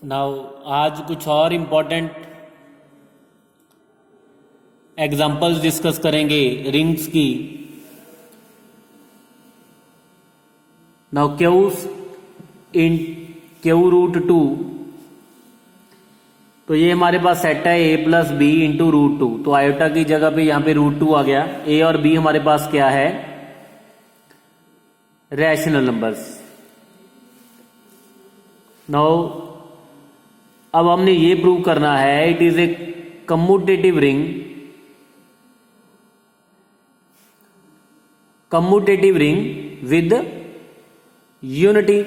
Now आज कुछ और इम्पोर्टेंट एग्जाम्पल्स डिस्कस करेंगे रिंग्स की। Now Q's in Q root two, तो ये हमारे पास सेट है a plus B into root two. तो आयोटा की जगह पे यहाँ पे रूट टू आ गया। a और b हमारे पास क्या है? Rational numbers. नाउ अब हमने ये प्रूव करना है it is a commutative ring, with unity.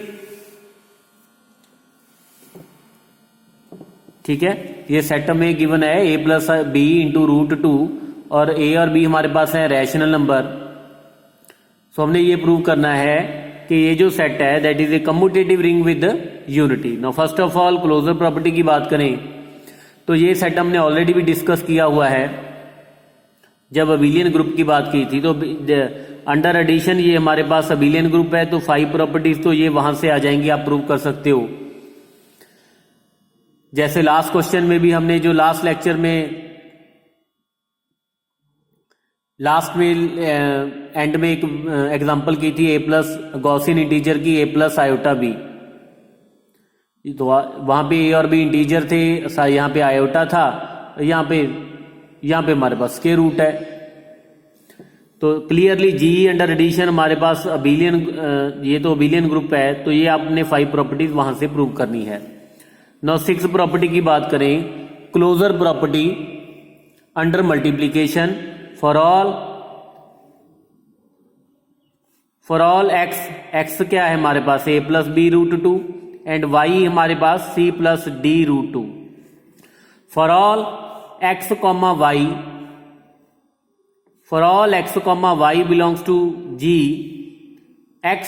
ठीक है, ये सेट में गिवन है a plus B into root two और a और b हमारे पास है रैशनल नंबर। सो हमने ये प्रूव करना है कि ये जो सेट है that is a commutative ring with unity. Now first of all closure property की बात करें तो ये सेट हमने ऑलरेडी भी डिस्कस किया हुआ है जब अबिलियन ग्रुप की बात की थी। तो अंडर एडिशन ये हमारे पास अबिलियन ग्रुप है, तो 5 प्रॉपर्टीज तो ये वहां से आ जाएंगी, आप प्रूव कर सकते हो। जैसे लास्ट क्वेश्चन में भी हमने जो लास्ट लेक्चर में एंड में एक एग्जांपल की थी a प्लस गॉसियन इंटीजर की a प्लस आयोटा बी। तो वहां पे a और b इंटीजर थे, यहाँ पे आयोटा था, यहाँ पे हमारे पास स्क्वायर रूट है। तो क्लियरली जी अंडर एडिशन हमारे पास अबिलियन, ये तो अबिलियन ग्रुप है, तो ये आपने 5 प्रॉपर्टीज वहां से प्रूव करनी है। नाउ 6 प्रॉपर्टी की बात करें, closure property under multiplication for all X क्या है हमारे पास a plus B root two and y हमारे पास c plus D root two. For all X comma Y belongs to G, x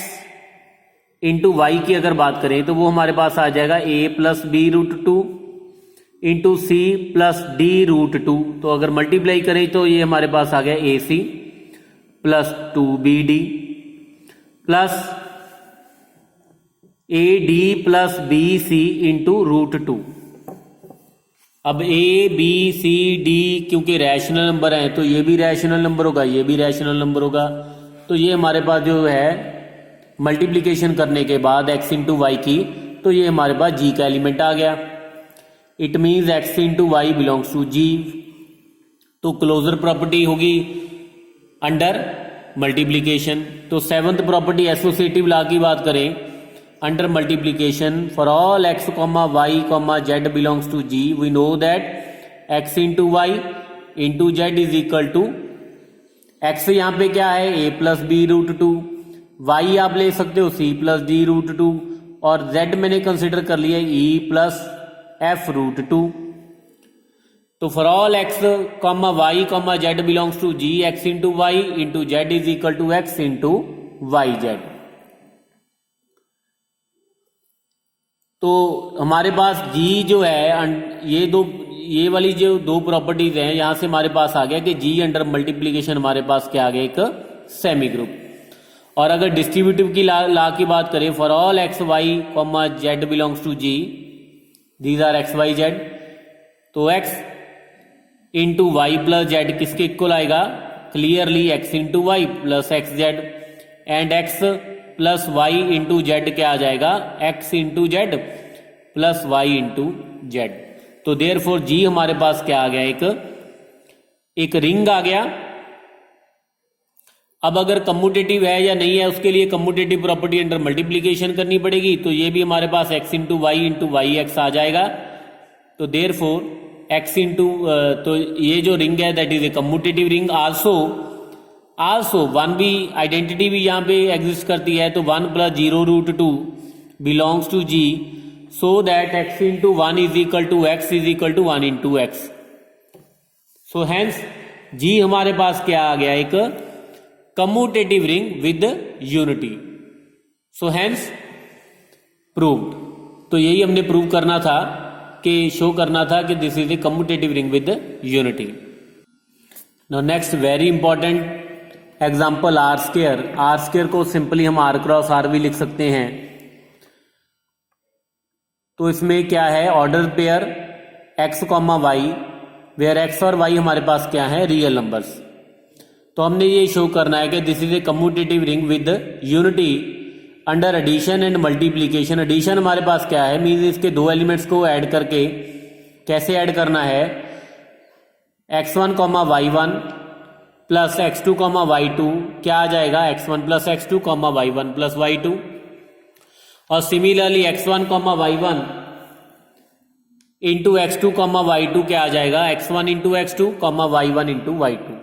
into Y की अगर बात करें तो वो हमारे पास आ जाएगा a plus B root two into C plus D root two. तो अगर मल्टीप्लाई करें तो ये हमारे पास आ गया A C plus 2bd plus A D plus B C into root two. अब ए बी सी डी क्योंकि रैशनल नंबर है तो ये भी रैशनल नंबर होगा, ये भी रैशनल नंबर होगा। तो ये हमारे पास जो है मल्टीप्लीकेशन करने के बाद x इंटू वाई की, तो ये हमारे पास g का एलिमेंट आ गया। It means x into Y belongs to g। तो क्लोजर प्रॉपर्टी होगी अंडर मल्टीप्लीकेशन। तो 7th प्रॉपर्टी एसोसिएटिव लॉ की बात करें under multiplication for all x comma Y comma Z belongs to g, we know that x into Y into Z is equal to x यहाँ पे क्या है a plus B root two, y आप ले सकते हो c plus D root two और z मैंने कंसिडर कर लिया e plus f root two. तो for all x comma Y comma Z belongs to g, x into Y into Z is equal to x into Y Z. तो हमारे पास g जो है ये वाली जो दो प्रॉपर्टीज हैं यहां से हमारे पास आ गया कि g अंडर मल्टीप्लीकेशन हमारे पास क्या आ गया एक सेमी ग्रुप। और अगर डिस्ट्रीब्यूटिव की लॉ की बात करें for all X Y comma Z belongs to G, these are X Y Z, तो x into Y plus Z किसके इक्वल आएगा? Clearly x into Y plus X Z and x plus Y into Z क्या आ जाएगा? x into Z plus Y into Z. तो therefore G हमारे पास क्या आ गया? एक रिंग आ गया। अब अगर कम्यूटेटिव है या नहीं है उसके लिए कम्यूटेटिव प्रॉपर्टी अंडर मल्टीप्लीकेशन करनी पड़ेगी। तो ये भी हमारे पास x इंटू वाई एक्स आ जाएगा। तो देयर फोर x इंटू, तो ये जो रिंग है that is a commutative ring. Also one भी आइडेंटिटी भी यहाँ पे एग्जिस्ट करती है। तो 1 plus 0 root 2 belongs to g, so that x into 1 is equal to x is equal to 1 into X. So hence g हमारे पास क्या आ गया? एक commutative ring with unity. So hence proved. तो यही हमने प्रूव करना था कि शो करना था कि this is a commutative ring with unity. Now next very important example R square को सिंपली हम r क्रॉस r भी लिख सकते हैं। तो इसमें क्या है, order pair X comma Y, where X और वाई हमारे पास क्या है, रियल नंबर्स। तो हमने ये शो करना है कि this is a commutative ring with unity under addition and multiplication. Addition हमारे पास क्या है, मीन्स इसके दो एलिमेंट्स को ऐड करके कैसे ऐड करना है, x1 comma y1 plus x2 comma y2 क्या आ जाएगा, x1 plus x2 comma y1 plus y2। और similarly x1 comma y1 into x2 comma y2 क्या आ जाएगा, x1 into x2 comma y1 into y2।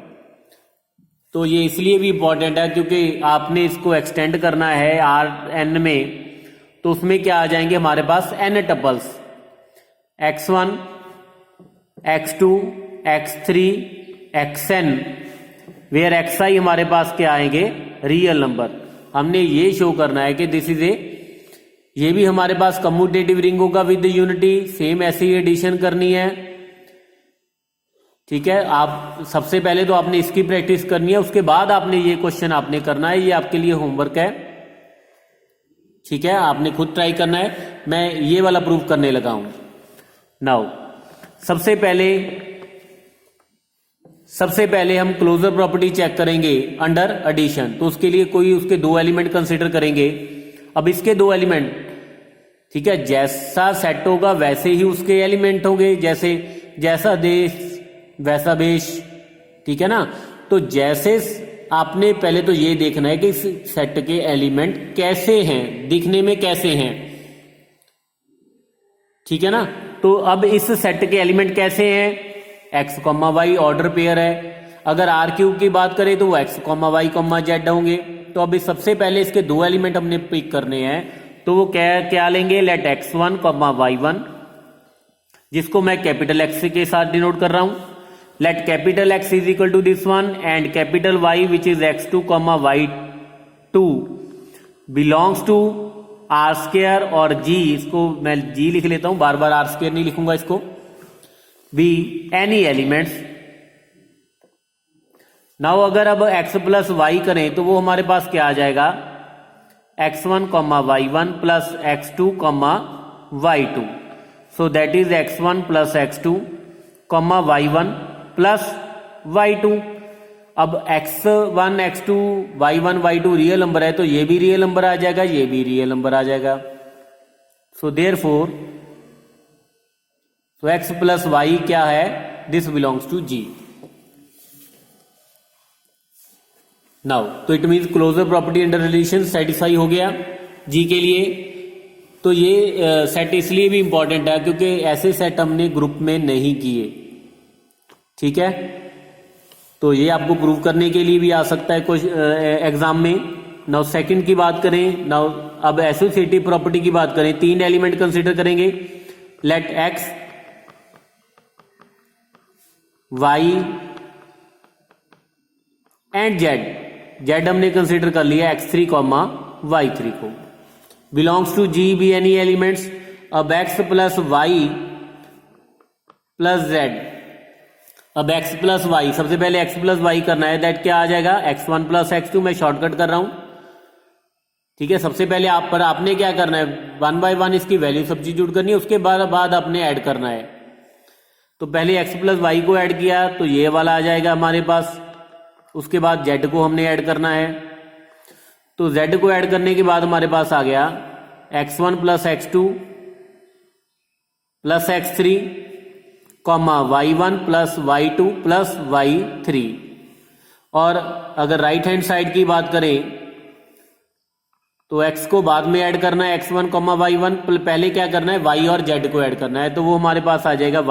तो ये इसलिए भी इंपॉर्टेंट है क्योंकि आपने इसको एक्सटेंड करना है Rn में, तो उसमें क्या आ जाएंगे हमारे पास n tuples, x1 x2 x3 xn, where xi हमारे पास क्या आएंगे, रियल नंबर। हमने ये शो करना है कि दिस इज ए, ये भी हमारे पास कम्यूटेटिव रिंग होगा विद यूनिटी, सेम ऐसी एडिशन करनी है। ठीक है, आप सबसे पहले तो आपने इसकी प्रैक्टिस करनी है, उसके बाद आपने ये क्वेश्चन आपने करना है, ये आपके लिए होमवर्क है। ठीक है, आपने खुद ट्राई करना है, मैं ये वाला प्रूफ करने लगा हूं नाउ। सबसे पहले हम क्लोजर प्रॉपर्टी चेक करेंगे अंडर एडिशन, तो उसके लिए कोई उसके दो एलिमेंट कंसीडर करेंगे। अब इसके दो एलिमेंट, ठीक है, जैसा सेट होगा वैसे ही उसके एलिमेंट होंगे, जैसा देश वैसा बेश, ठीक है ना। तो जैसे आपने पहले तो ये देखना है कि इस सेट के एलिमेंट कैसे हैं, दिखने में कैसे हैं, ठीक है ना। तो अब इस सेट के एलिमेंट कैसे हैं, X comma Y order pair है। अगर आर क्यूब की बात करें तो वो X comma Y comma Z होंगे। तो अभी सबसे पहले इसके दो एलिमेंट हमने पिक करने हैं, तो वो क्या लेंगे, लेट x1 कॉमा y1, जिसको मैं कैपिटल एक्स के साथ डिनोट कर रहा हूं, let capital X is equal to this one and capital Y which is x2 comma y2 belongs to R square और जी, इसको मैं जी लिख लेता हूं, बार बार आर स्क्वायर नहीं लिखूंगा इसको, बी एनी एलिमेंट्स। नाउ अगर अब x प्लस वाई करें तो वो हमारे पास क्या आ जाएगा, x1 comma y1 plus x2 comma y2, so that is x1 plus x2 comma y1 plus y2। अब x1 x2 y1 y2 real number है, तो ये भी रियल नंबर आ जाएगा, ये भी रियल नंबर आ जाएगा। सो देयरफॉर तो x प्लस वाई क्या है, this belongs to G. Now तो it means closure property under relation satisfy हो गया जी के लिए। तो ये सेट इसलिए भी इंपॉर्टेंट है क्योंकि ऐसे सेट हमने ग्रुप में नहीं किए, ठीक है। तो ये आपको प्रूव करने के लिए भी आ सकता है कुछ एग्जाम में। नाउ सेकंड की बात करें, नाउ अब एसोसिएटिव प्रॉपर्टी की बात करें, तीन एलिमेंट कंसीडर करेंगे, let X Y and Z हमने कंसीडर कर लिया x3 कॉमा y3 को, belongs to G be any elements. अब x plus Y plus Z, अब x प्लस वाई, सबसे पहले x प्लस वाई करना है, दैट क्या आ जाएगा, x1 प्लस x2, मैं शॉर्टकट कर रहा हूं, ठीक है। सबसे पहले आपने क्या करना है, 1 बाय 1 इसकी वैल्यू सब्स्टिट्यूट करनी है, उसके बाद आपने ऐड करना है। तो पहले x प्लस वाई को ऐड किया तो ये वाला आ जाएगा हमारे पास, उसके बाद z को हमने ऐड करना है। तो z को ऐड करने के बाद हमारे पास आ गया x1 plus x2 plus x3 comma y1 plus y2 plus y3। और अगर राइट हैंड साइड की बात करें तो x को बाद में ऐड करना है, x1 कॉमा y1, पहले क्या करना है, y और z को ऐड करना है। तो वो हमारे पास आ जाएगा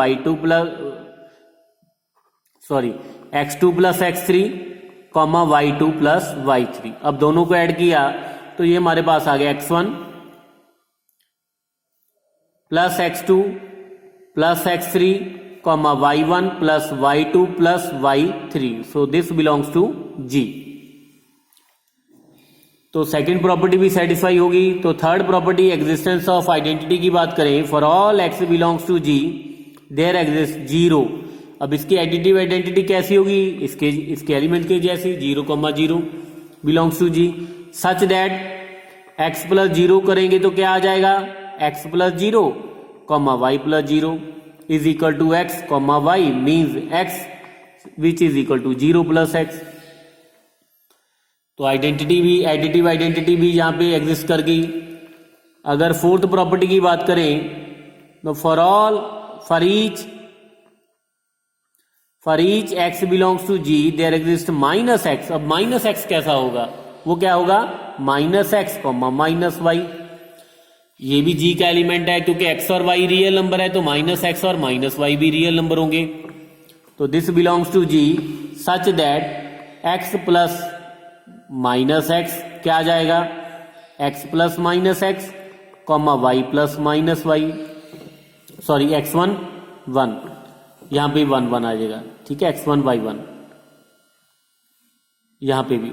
x2 plus x3 comma y2 plus y3। अब दोनों को ऐड किया तो ये हमारे पास आ गया x1 plus x2 plus x3 comma y1 plus y2 plus y3, so this belongs to g। तो सेकंड प्रॉपर्टी भी सेटिस्फाई होगी। तो third property existence of identity की बात करें, for all x belongs to g there exist 0। अब इसकी additive identity कैसी होगी, इसके एलिमेंट के जैसी, 0,0 belongs to G, such that x plus 0 करेंगे तो क्या आ जाएगा, x plus 0 comma Y plus zero is equal to X comma Y means X which is equal to zero plus X. तो आइडेंटिटी भी एडिटिव आइडेंटिटी भी यहाँ पे एग्जिस्ट कर गई। अगर फोर्थ प्रॉपर्टी की बात करें तो for each X belongs to G there exist minus X. अब माइनस एक्स कैसा होगा, वो क्या होगा minus X comma minus Y. ये भी जी का एलिमेंट है क्योंकि एक्स और वाई रियल नंबर है, तो माइनस एक्स और माइनस वाई भी रियल नंबर होंगे। तो this belongs to G such that X plus minus X क्या आ जाएगा X plus minus X comma Y plus minus Y, sorry x1 1, यहां पे 1 1 आ जाएगा, ठीक है, x1 y1 यहां पे भी।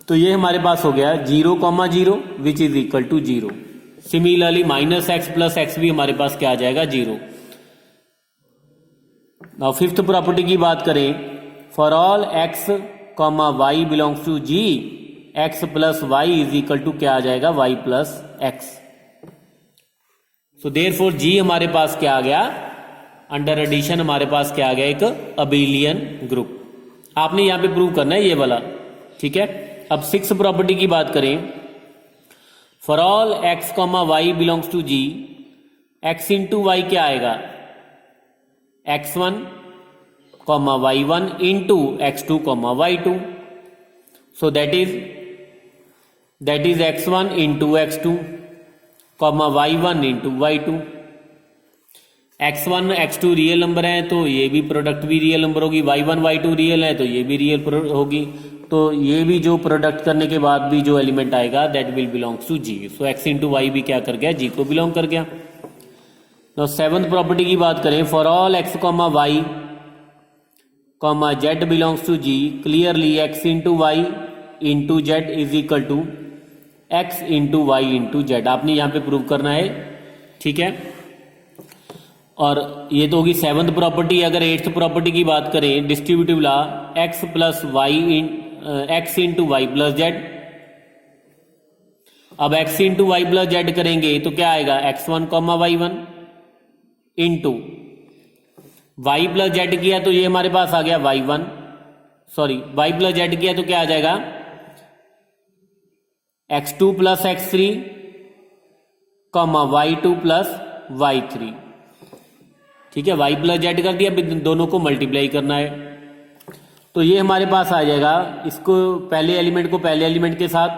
तो ये हमारे पास हो गया 0 comma 0 which is equal to 0। Similarly minus X plus X भी हमारे पास क्या आ जाएगा 0। नाउ फिफ्थ प्रॉपर्टी की बात करें, for all X comma Y belongs to G X plus Y is equal to क्या आ जाएगा Y plus X. So therefore G हमारे पास क्या आ गया, अंडर एडिशन हमारे पास क्या आ गया एक अबेलियन ग्रुप। आपने यहां पे प्रूव करना है ये वाला, ठीक है। अब सिक्स प्रॉपर्टी की बात करें, for all X comma Y belongs to G X into Y क्या आएगा x1 comma y1 into x2 comma y2। So that is x1 into x2 comma y1 into y2। x1 x2 real number है तो ये भी product भी real number होगी, y1 y2 real है तो ये भी रियल होगी। तो ये भी जो प्रोडक्ट करने के बाद भी जो एलिमेंट आएगा that will belongs to G. So x into Y भी क्या कर गया जी को बिलोंग कर गया। नाउ सेवंथ प्रॉपर्टी की बात करें, for all X comma Y comma Z belongs to G clearly X into Y into Z is equal to X into Y into Z. आपने यहां पे प्रूव करना है, ठीक है। और ये तो होगी सेवंथ प्रॉपर्टी। अगर एट्थ प्रॉपर्टी की बात करें, distributive law X plus Y X into Y plus Z. अब X into Y plus Z करेंगे तो क्या आएगा x1 comma y1 into Y plus Z किया तो ये हमारे पास आ गया y1, sorry Y plus Z किया तो क्या आ जाएगा x2 plus x3 comma y2 plus y3, ठीक है। y प्लस जेड कर दिया, दोनों को मल्टीप्लाई करना है तो ये हमारे पास आ जाएगा, इसको पहले एलिमेंट को पहले एलिमेंट के साथ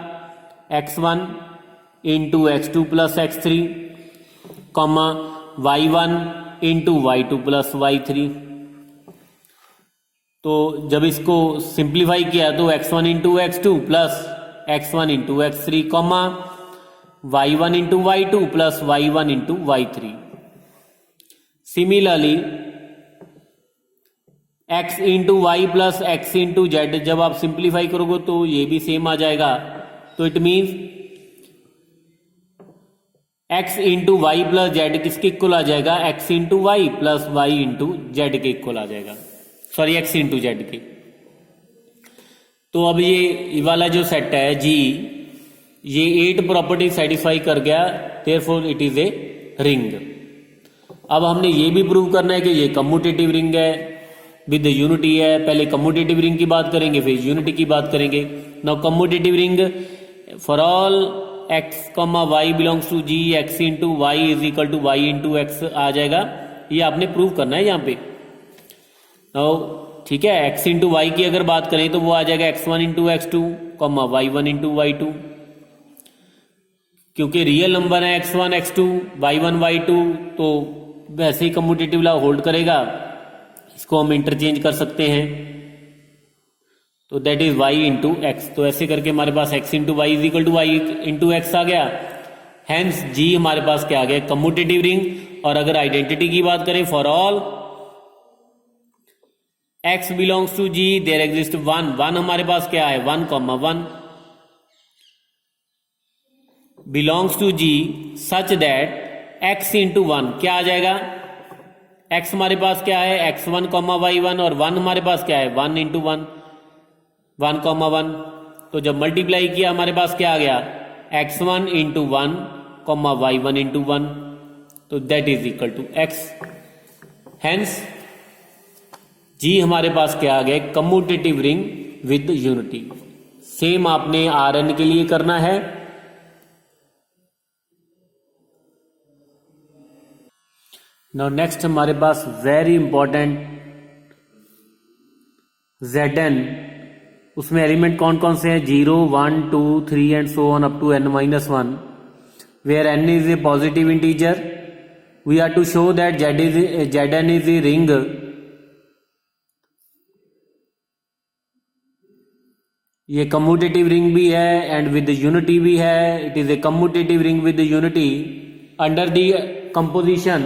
x1 into x2 plus x3 comma y1 into y2 plus y3। तो जब इसको सिंप्लीफाई किया तो x1 into x2 plus x1 into x3 comma y1 into y2 plus y1 into y3। Similarly x into Y plus X into Z जब आप simplify करोगे तो ये भी सेम आ जाएगा। तो it means x into Y plus Z किसके इक्वल आ जाएगा x into Y plus Y into Z के इक्वल आ जाएगा, सॉरी x इंटू जेड के। तो अब ये वाला जो सेट है जी, ये 8 प्रॉपर्टी सेटिस्फाई कर गया, therefore it is a ring. अब हमने ये भी प्रूव करना है कि ये कम्यूटेटिव रिंग है विद यूनिटी है। पहले कम्यूटेटिव रिंग की बात करेंगे फिर यूनिटी की बात करेंगे। Now commutative ring for all X comma Y belongs to G X into Y is equal to Y into X आ जाएगा, ये आपने प्रूव करना है यहाँ पे। नाउ ठीक है, एक्स इंटू वाई की अगर बात करें तो वो आ जाएगा x1 into x2 comma y1 into y2, क्योंकि रियल नंबर है x1 x2 y1 y2 तो वैसे ही कम्यूटेटिव लॉ होल्ड करेगा, इसको हम इंटरचेंज कर सकते हैं। तो that is y into X. तो ऐसे करके हमारे पास x into Y is equal to Y into X आ गया। हैंस जी हमारे पास क्या आ गया कम्यूटेटिव रिंग। और अगर आइडेंटिटी की बात करें, for all x belongs to G there exist 1 हमारे पास क्या है 1 comma 1 belongs to G such that x into 1 क्या आ जाएगा, x हमारे पास क्या है x1 कॉमा y1 और 1 हमारे पास क्या है 1 इंटू 1 1 कॉमा 1। तो जब मल्टीप्लाई किया हमारे पास क्या आ गया x1 into 1 comma y1 into 1, तो that is equal to x। Hence G हमारे पास क्या आ गया, commutative ring with unity. Same आपने Rn के लिए करना है। नाउ नेक्स्ट हमारे पास वेरी इंपॉर्टेंट Zn, उसमें एलिमेंट कौन कौन से हैं, 0 1 2 3 and so on up to n-1, where n is a positive integer. We are to show that Zn is a ring ये कम्यूटेटिव रिंग भी है एंड विद यूनिटी भी है। It is a commutative ring with unity under the composition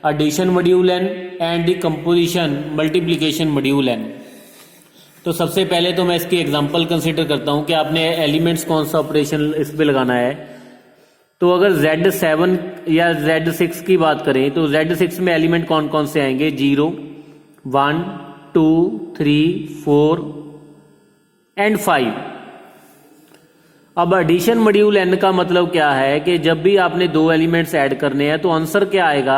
addition module n and the composition multiplication module n। तो सबसे पहले तो मैं इसकी एग्जांपल कंसीडर करता हूं कि आपने एलिमेंट्स कौन सा ऑपरेशन इस पे लगाना है। तो अगर Z7 या Z6 की बात करें तो Z6 में एलिमेंट कौन कौन से आएंगे, 0 1 2 3 4 एंड 5। अब एडिशन मॉड्यूल n का मतलब क्या है कि जब भी आपने दो एलिमेंट्स ऐड करने हैं तो आंसर क्या आएगा,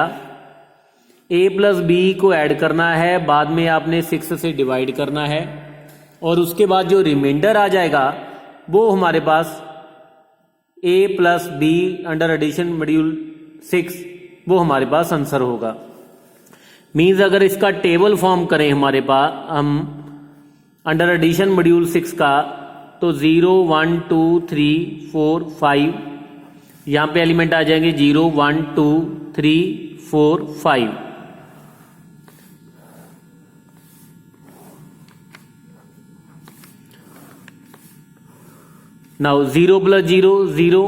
a प्लस बी को ऐड करना है, बाद में आपने 6 से डिवाइड करना है और उसके बाद जो रिमाइंडर आ जाएगा वो हमारे पास a plus B under addition module 6 वो हमारे पास आंसर होगा। मीन्स अगर इसका टेबल फॉर्म करें हमारे पास हम अंडर एडिशन मॉड्यूल 6 का, तो 0 1 2 3 4 5 यहाँ पे एलिमेंट आ जाएंगे 0 1 2 3 4 5। नाउ 0 प्लस 0 0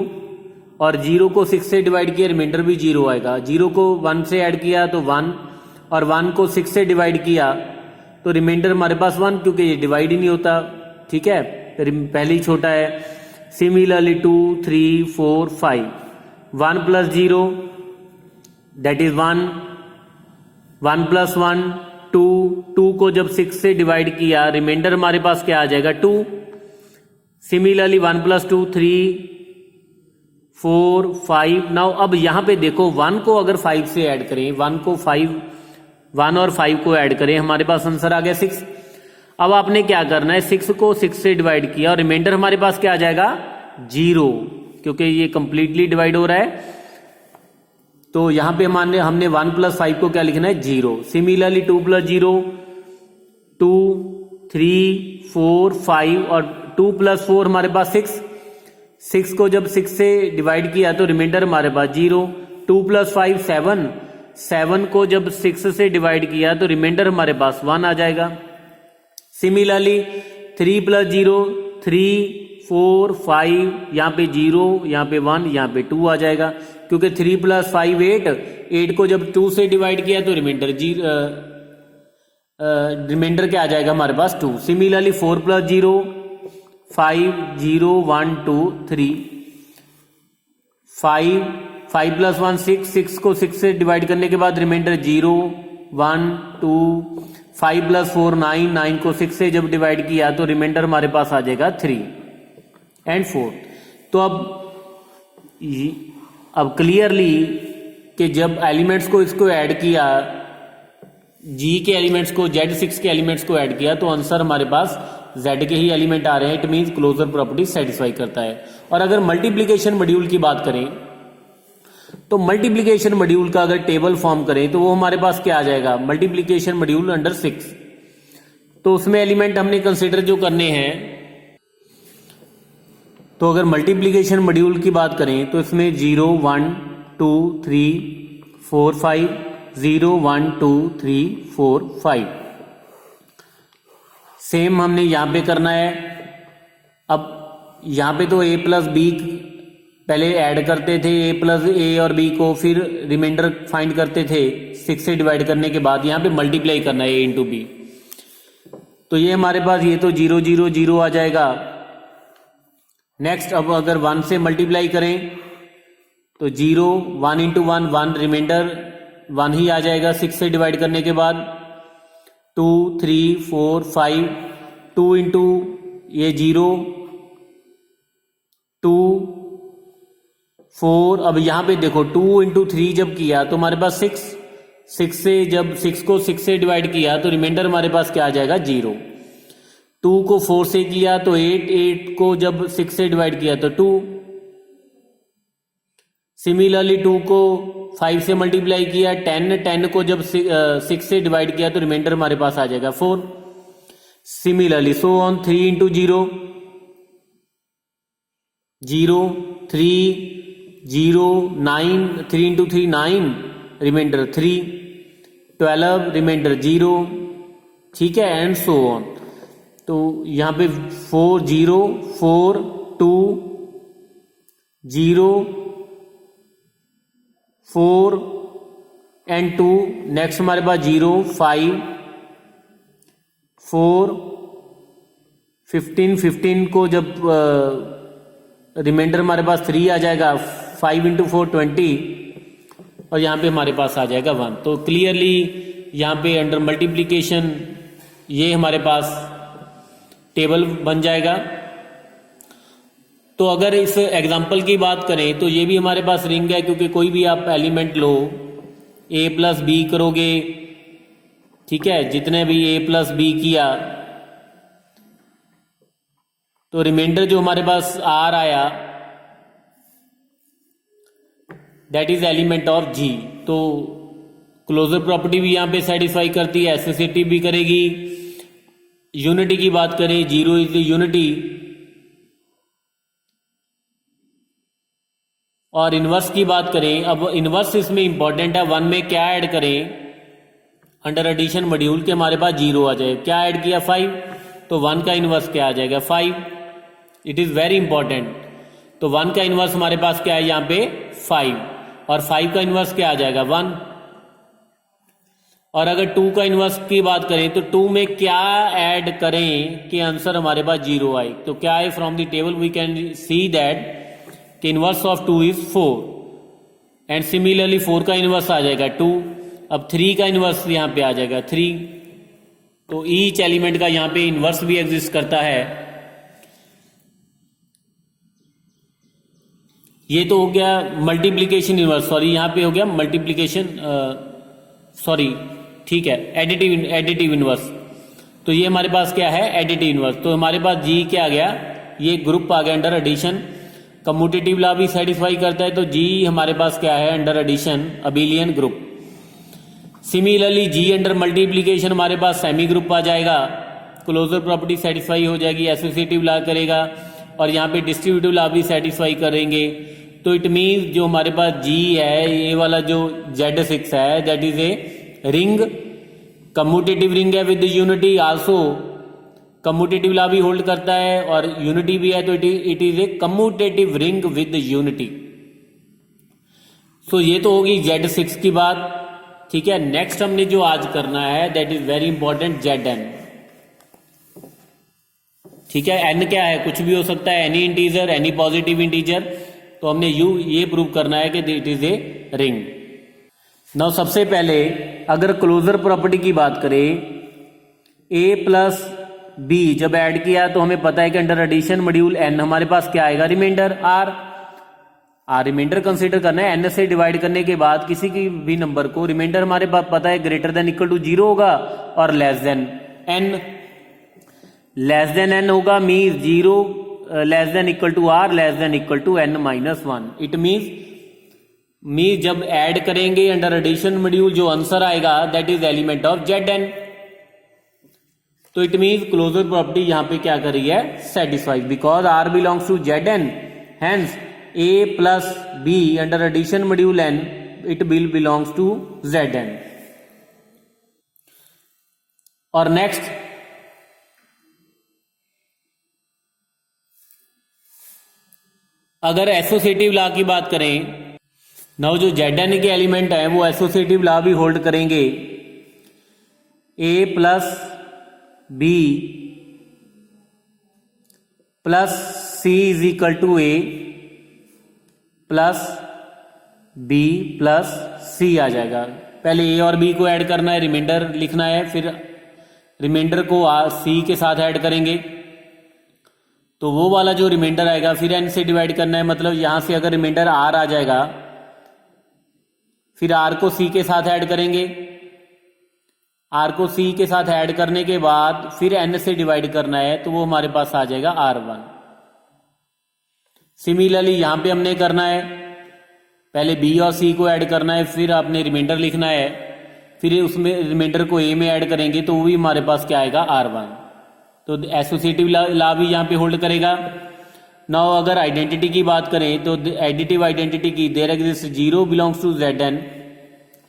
और 0 को 6 से डिवाइड किया रिमाइंडर भी 0 आएगा। 0 को 1 से ऐड किया तो 1 और 1 को 6 से डिवाइड किया तो रिमाइंडर हमारे पास 1, क्योंकि ये डिवाइड ही नहीं होता। ठीक है, पहले ही छोटा है। Similarly 2 3 4 5 1 plus 0 that is 1, 1 plus 1 2, 2 को जब 6 से डिवाइड किया रिमाइंडर हमारे पास क्या आ जाएगा 2। Similarly 1 plus 2 3 4 5। नाउ अब यहां पे देखो 1 को अगर 5 से ऐड करें, 1 और 5 को ऐड करें, हमारे पास आंसर आ गया 6। अब आपने क्या करना है, 6 को 6 से डिवाइड किया और रिमाइंडर हमारे पास क्या आ जाएगा 0, क्योंकि ये कंप्लीटली डिवाइड हो रहा है। तो यहां पे हमने 1 प्लस 5 को क्या लिखना है 0। सिमिलरली 2 प्लस 0 2 3 4 5 और 2 प्लस 4 हमारे पास 6 को जब 6 से डिवाइड किया तो रिमाइंडर हमारे पास 0। 2 प्लस 5 7 को जब 6 से डिवाइड किया तो रिमाइंडर हमारे पास 1 आ जाएगा। सिमिलरली 3 प्लस 0 3 4 5 यहाँ पे 0, यहाँ पे 1, यहाँ पे 2 आ जाएगा, क्योंकि 3 प्लस 5 8 को जब 2 से डिवाइड किया तो रिमाइंडर क्या आ जाएगा हमारे पास 2। सिमिलरली 4 प्लस 0 5 0 1 2 3 5 प्लस 1 6 को 6 से डिवाइड करने के बाद रिमाइंडर 0 1 2 5 प्लस 4 9 को 6 से जब डिवाइड किया तो रिमाइंडर हमारे पास आ जाएगा 3 एंड 4। तो अब क्लियरली कि जब एलिमेंट्स को इसको ऐड किया, जी के एलिमेंट्स को Z6 के एलिमेंट्स को ऐड किया तो आंसर हमारे पास Z के ही एलिमेंट आ रहे हैं। It means closure property satisfy करता है। और अगर मल्टीप्लिकेशन मॉड्यूल की बात करें तो मल्टीप्लिकेशन मॉड्यूल का अगर टेबल फॉर्म करें तो वो हमारे पास क्या आ जाएगा, मल्टीप्लिकेशन मॉड्यूल अंडर 6। तो उसमें एलिमेंट हमने कंसीडर जो करने हैं, तो अगर मल्टीप्लिकेशन मॉड्यूल की बात करें तो इसमें 0 1 2 3 4 5 0 1 2 3 4 5 सेम हमने यहां पे करना है। अब यहां पे तो a प्लस बी पहले ऐड करते थे, a प्लस ए और b को, फिर रिमाइंडर फाइंड करते थे 6 से डिवाइड करने के बाद। यहां पे मल्टीप्लाई करना है a इंटू बी। तो ये हमारे पास ये तो 0 0 0 आ जाएगा। नेक्स्ट अब अगर 1 से मल्टीप्लाई करें तो 0 1 इंटू 1 1, रिमाइंडर 1 ही आ जाएगा 6 से डिवाइड करने के बाद। 2 3 4 5 2 इंटू ये 0 2 4, अब यहाँ पे देखो 2 इंटू 3 जब किया तो हमारे पास 6 से जब 6 को 6 से डिवाइड किया तो रिमाइंडर हमारे पास क्या आ जाएगा 0। 2 को 4 से किया तो 8 को जब 6 से डिवाइड किया तो 2। सिमिलरली 2 को 5 से मल्टीप्लाई किया, 10 को जब 6 से डिवाइड किया तो रिमाइंडर हमारे पास आ जाएगा 4। Similarly so on 3 into 0, 0, 3, 0, 9, 3 into 3 9, remainder 3, 12 remainder 0, ठीक है, एंड सो ऑन। तो यहां पे 4 0 4 2 0 4 एंड 2, नेक्स्ट हमारे पास 0 5 4 15 को जब रिमाइंडर हमारे पास 3 आ जाएगा, 5 इंटू 4 20, और यहाँ पे हमारे पास आ जाएगा 1। तो क्लियरली यहाँ पे अंडर मल्टीप्लिकेशन ये हमारे पास टेबल बन जाएगा। तो अगर इस एग्जांपल की बात करें तो ये भी हमारे पास रिंग है, क्योंकि कोई भी आप एलिमेंट लो a प्लस बी करोगे, ठीक है, जितने भी a प्लस बी किया तो रिमाइंडर जो हमारे पास r आया that is element of g। तो क्लोजर प्रॉपर्टी भी यहां पे सेटिस्फाई करती है, एसोसिएटिव भी करेगी। यूनिटी की बात करें, 0 इज यूनिटी, और इनवर्स की बात करें, अब इनवर्स इसमें इंपॉर्टेंट है, 1 में क्या ऐड करें अंडर एडिशन मॉड्यूल के हमारे पास 0 आ जाए। क्या ऐड किया 5, तो 1 का इनवर्स क्या आ जाएगा 5। It is very important. तो 1 का इनवर्स हमारे पास क्या है यहाँ पे 5, और 5 का इनवर्स क्या आ जाएगा 1। और अगर 2 का इनवर्स की बात करें तो 2 में क्या ऐड करें कि आंसर हमारे पास 0 आए, तो क्या है from the table we can see that कि inverse of 2 is 4, and similarly 4 का इनवर्स आ जाएगा 2। अब 3 का इनवर्स यहां पे आ जाएगा 3। तो ईच एलिमेंट का यहां पे इनवर्स भी एग्जिस्ट करता है। ये तो हो गया मल्टीप्लीकेशन इनवर्स, सॉरी यहां पे हो गया मल्टीप्लीकेशन, सॉरी ठीक है, एडिटिव इनवर्स। तो ये हमारे पास क्या है एडिटिव इनवर्स। तो हमारे पास जी क्या आ गया, ये ग्रुप आ गया अंडर एडिशन। कम्यूटेटिव लॉ भी सेटिस्फाई करता है, तो जी हमारे पास क्या है under addition abelian group. Similarly G under multiplication हमारे पास सेमी ग्रुप आ जाएगा, क्लोजर प्रॉपर्टी सेटिस्फाई हो जाएगी, एसोसिएटिव लॉ करेगा, और यहाँ पे डिस्ट्रीब्यूटिव लॉ भी सेटिस्फाई करेंगे। तो इट मीन्स जो हमारे पास जी है, ये वाला जो Z6 है that is a ring, commutative ring है with unity, also commutative law भी होल्ड करता है और यूनिटी भी है, तो it is a commutative ring with unity. So ये तो होगी Z6 की बात, ठीक है। नेक्स्ट हमने जो आज करना है that is very important Zn, ठीक है। n क्या है, कुछ भी हो सकता है, any integer, any positive integer. तो हमने ये प्रूव करना है कि it is a ring. Now सबसे पहले अगर क्लोजर प्रॉपर्टी की बात करें, a प्लस बी जब ऐड किया तो हमें पता है कि अंडर एडिशन मॉड्यूल n हमारे पास क्या आएगा रिमाइंडर r। रिमाइंडर कंसीडर करना है, n से डिवाइड करने के बाद किसी की भी नंबर को रिमाइंडर हमारे पास पता है ग्रेटर देन इक्वल टू 0 होगा और less than n। Less than n होगा means 0 less than equal to r less than equal to n minus 1। It means जब ऐड करेंगे अंडर एडिशन मॉड्यूल जो आंसर आएगा that is element of Zn। तो it means closure property यहां पे क्या कर रही है satisfied, because r belongs to Zn, hence a plus b under addition module n it will belongs to Zn। और नेक्स्ट अगर एसोसिएटिव लॉ की बात करें, नाउ जो Zn के एलिमेंट है वो एसोसिएटिव लॉ भी होल्ड करेंगे। a plus B plus C is equal to A plus B plus C आ जाएगा। पहले ए और बी को ऐड करना है, रिमाइंडर लिखना है, फिर रिमाइंडर को सी के साथ ऐड करेंगे। तो वो वाला जो रिमाइंडर आएगा फिर n से डिवाइड करना है, मतलब यहां से अगर रिमाइंडर r आ जाएगा फिर r को c के साथ ऐड करेंगे, r को c के साथ ऐड करने के बाद फिर n से डिवाइड करना है, तो वो हमारे पास आ जाएगा r1। सिमिलरली यहां पे हमने करना है, पहले b और c को ऐड करना है, फिर आपने रिमाइंडर लिखना है, फिर उसमें रिमाइंडर को a में ऐड करेंगे तो वो भी हमारे पास क्या आएगा r1। तो एसोसिएटिव ला भी यहाँ पे होल्ड करेगा। नाउ अगर आइडेंटिटी की बात करें तो एडिटिव आइडेंटिटी की, there exist 0 belongs to Zn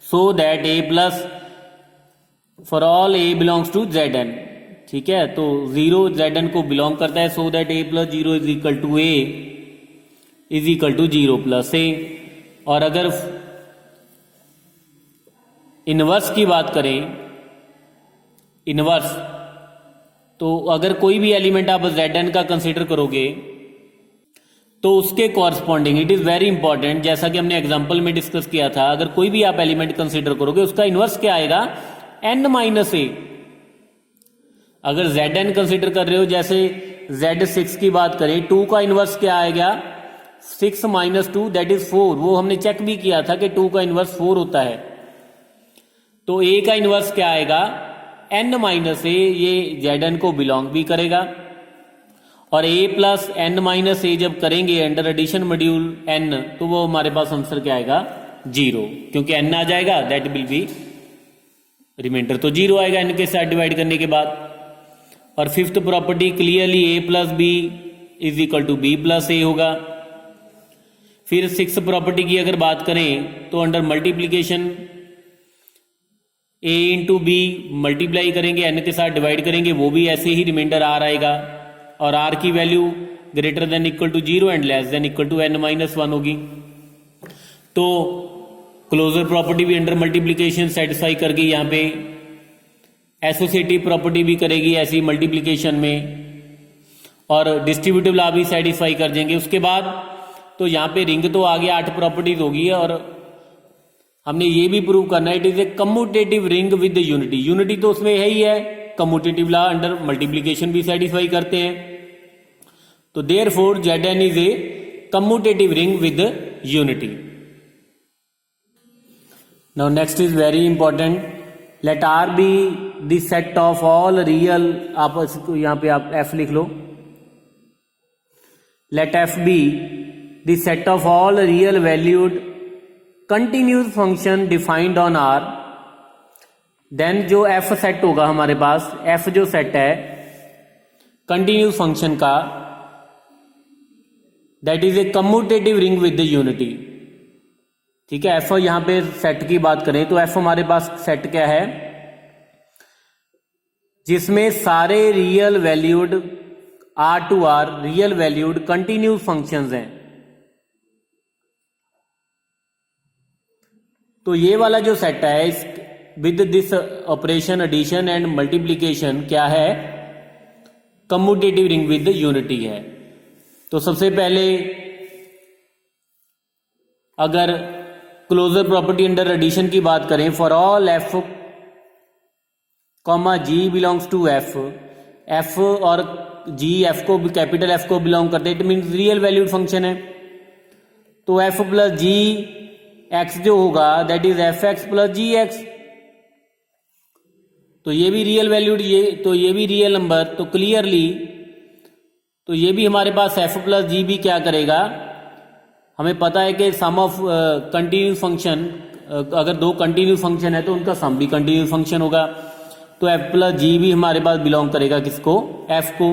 so that a plus for all a belongs to Zn। ठीक है, तो 0 Zn को बिलोंग करता है, so that a plus 0 is equal to a is equal to 0 plus a। और अगर inverse की बात करें, इनवर्स तो अगर कोई भी एलिमेंट आप Zn का कंसीडर करोगे तो उसके corresponding, it is very important, जैसा कि हमने एग्जांपल में डिस्कस किया था, अगर कोई भी आप एलिमेंट कंसीडर करोगे उसका इनवर्स क्या आएगा, n माइनस ए। अगर Zn कंसीडर कर रहे हो, जैसे Z6 की बात करें, 2 का इनवर्स क्या आएगा, 6 माइनस 2 दैट इज 4। वो हमने चेक भी किया था कि 2 का इनवर्स 4 होता है। तो a का इनवर्स क्या आएगा, n माइनस ए, ये Zn को बिलोंग भी करेगा। और a प्लस n माइनस ए जब करेंगे अंडर एडिशन मॉड्यूल n, तो वो हमारे पास आंसर क्या आएगा, 0, क्योंकि n आ जाएगा, दैट विल बी रिमाइंडर तो 0 आएगा n के साथ डिवाइड करने के बाद। और fifth property clearly a plus B is equal to B plus A होगा। फिर सिक्स प्रॉपर्टी की अगर बात करें तो under multiplication a into B multiply करेंगे, n के साथ डिवाइड करेंगे, वो भी ऐसे ही रिमाइंडर r आएगा। और r की value greater than equal to 0 and less than equal to n minus 1 होगी। तो क्लोजर प्रॉपर्टी भी अंडर मल्टीप्लीकेशन सेटिस्फाई करके यहाँ पे एसोसिएटिव प्रॉपर्टी भी करेगी ऐसी मल्टीप्लीकेशन में, और डिस्ट्रीब्यूटिव लॉ भी सेटिस्फाई कर देंगे। उसके बाद तो यहाँ पे रिंग तो आ गया, 8 प्रॉपर्टीज होगी, और हमने ये भी प्रूव करना है it is a commutative ring with unity. Unity तो उसमें है ही है, कम्यूटेटिव लॉ अंडर मल्टीप्लीकेशन भी सेटिस्फाई करते हैं। तो therefore Zn is a commutative ring with unity. Now next is very important, let R be the set of all real, आप इसको यहां पे आप F लिख लो, let F be the set of all real valued continuous function defined on R, then जो F set होगा हमारे पास, F जो सेट है कंटिन्यूस फंक्शन का, that is a commutative ring with the unity. ठीक है, F यहां पे सेट की बात करें तो F हमारे पास सेट क्या है, जिसमें सारे real valued R to R real valued continuous functions हैं। तो ये वाला जो सेट है इस with this operation addition and multiplication क्या है, कम्यूटेटिव रिंग विद यूनिटी है। तो सबसे पहले अगर क्लोजर प्रॉपर्टी अंडर एडिशन की बात करें, for all F comma G belongs to F, F और G F को कैपिटल F को बिलोंग करते हैं, it means real valued function है। तो F प्लस G X जो होगा that is Fx plus GX, तो ये भी रियल वैल्यूड, ये भी रियल नंबर, तो क्लियरली तो ये भी हमारे पास F प्लस जी भी क्या करेगा, हमें पता है कि सम ऑफ कंटिन्यूस फंक्शन, अगर दो कंटिन्यूस फंक्शन है तो उनका सम भी कंटिन्यूस फंक्शन होगा। तो F प्लस जी भी हमारे पास बिलोंग करेगा किसको, F को।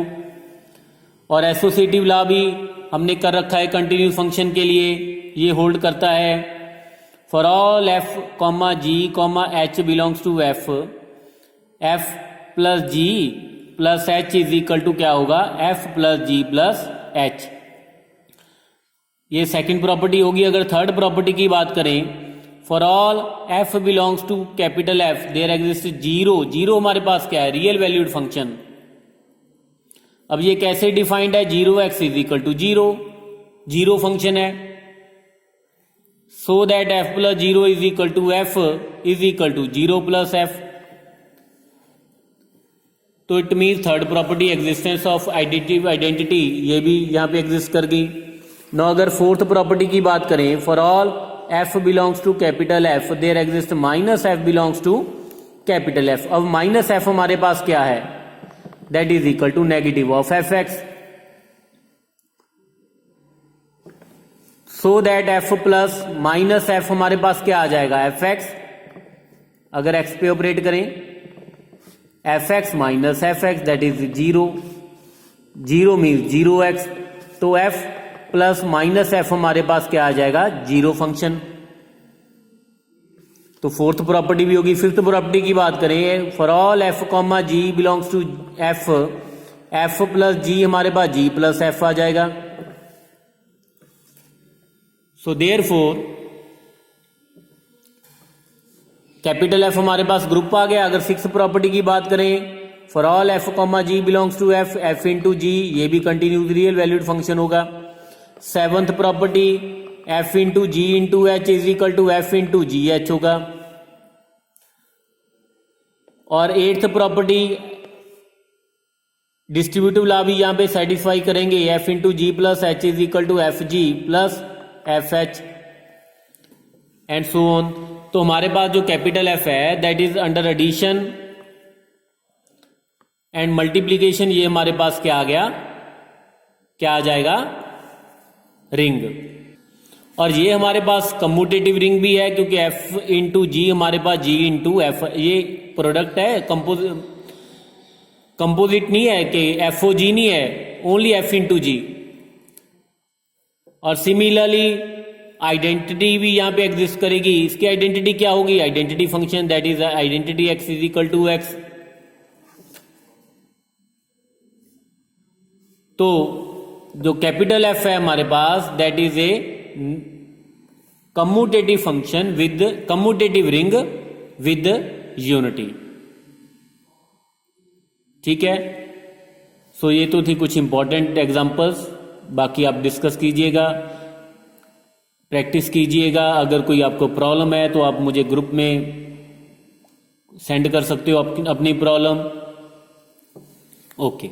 और एसोसिएटिव लॉ भी हमने कर रखा है कंटिन्यूस फंक्शन के लिए, ये होल्ड करता है for all F comma G comma H belongs to F, F plus G plus H is equal to क्या होगा, F plus G plus H। ये सेकंड प्रॉपर्टी होगी। अगर थर्ड प्रॉपर्टी की बात करें, for all F belongs to capital F there exist 0, 0 हमारे पास क्या है, रियल वैल्यूड फंक्शन। अब ये कैसे डिफाइंड है, 0x is equal to 0, 0 function है, so that F plus 0 is equal to F is equal to 0 plus F। तो it means third property existence of identity ये भी यहाँ पे एग्जिस्ट कर गई। ना अगर फोर्थ प्रॉपर्टी की बात करें, for all F belongs to capital F there exist minus F belongs to capital F. अब माइनस एफ हमारे पास क्या है, that is equal to negative of F X, so that F plus minus F हमारे पास क्या आ जाएगा, एफ एक्स। अगर एक्स पे ऑपरेट करें, F X minus F X that is zero, zero means zero X, तो एफ प्लस माइनस एफ हमारे पास क्या आ जाएगा, जीरो फंक्शन। तो फोर्थ प्रॉपर्टी भी होगी। फिफ्थ प्रॉपर्टी की बात करें, for all F comma G belongs to F, F plus G हमारे पास जी प्लस एफ आ जाएगा। सो देयरफॉर कैपिटल एफ हमारे पास ग्रुप आ गया। अगर सिक्स प्रॉपर्टी की बात करें, for all F comma G belongs to F, F into G, ये भी कंटिन्यूस रियल वैल्यूड फंक्शन होगा। Seventh property F into G into H is equal to F into G H होगा। और eighth property distributive law भी यहां पे satisfy करेंगे, F into G plus H is equal to F G plus F H and so on. तो हमारे पास जो कैपिटल एफ है that is under addition and multiplication, ये हमारे पास क्या आ गया, क्या आ जाएगा, रिंग। और ये हमारे पास कम्यूटेटिव रिंग भी है क्योंकि एफ इंटू जी हमारे पास जी इंटू एफ, ये प्रोडक्ट है, कंपोजिट नहीं है कि एफ ओ जी नहीं है, ओनली एफ इंटू जी। और सिमिलरली आइडेंटिटी भी यहां पे एग्जिस्ट करेगी। इसकी आइडेंटिटी क्या होगी, identity function that is identity x is equal to x. तो जो कैपिटल एफ है हमारे पास that is a commutative function with commutative ring with unity. ठीक है, सो ये तो थी कुछ इंपॉर्टेंट एग्जांपल्स, बाकी आप डिस्कस कीजिएगा, प्रैक्टिस कीजिएगा। अगर कोई आपको प्रॉब्लम है तो आप मुझे ग्रुप में सेंड कर सकते हो अपनी प्रॉब्लम। ओके।